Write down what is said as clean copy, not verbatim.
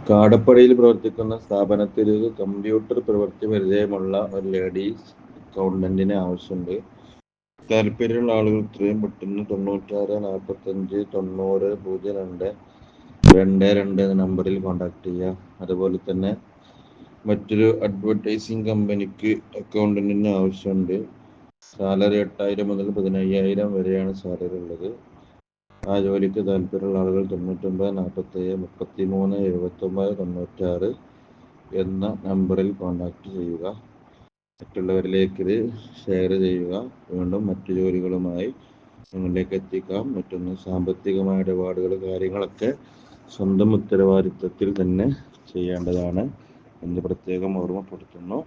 കാടപ്പടിയിൽ പ്രവർത്തിക്കുന്ന സ്ഥാപനത്തിൽ ഒരു കമ്പ്യൂട്ടർ പ്രവൃത്തി പരിചയമുള്ള ഒരു ലേഡീസ് അക്കൗണ്ടന്റിനെ ആവശ്യമുണ്ട്. താല്പര്യമുള്ള ആളുകൾ ഇത്രയും പെട്ടെന്ന് 96 45 90 02 എന്ന നമ്പറിൽ കോൺടാക്ട് ചെയ്യുക. അതുപോലെ തന്നെ മറ്റൊരു അഡ്വർടൈസിങ് കമ്പനിക്ക് അക്കൗണ്ടന്റിന് ആവശ്യമുണ്ട്. സാലറി 8000 മുതൽ 15000 വരെയാണ് സാലറി ഉള്ളത്. ആ ജോലിക്ക് താല്പര്യമുള്ള ആളുകൾ 99 47 33 79 96 എന്ന നമ്പറിൽ കോൺടാക്ട് ചെയ്യുക. മറ്റുള്ളവരിലേക്ക് ഇത് ഷെയർ ചെയ്യുക. വീണ്ടും മറ്റു ജോലികളുമായി നിങ്ങളിലേക്ക് എത്തിക്കാം. മറ്റൊന്ന്, സാമ്പത്തികമായ ഇടപാടുകൾ കാര്യങ്ങളൊക്കെ സ്വന്തം ഉത്തരവാദിത്വത്തിൽ തന്നെ ചെയ്യേണ്ടതാണ് എന്ന് പ്രത്യേകം ഓർമ്മപ്പെടുത്തുന്നു.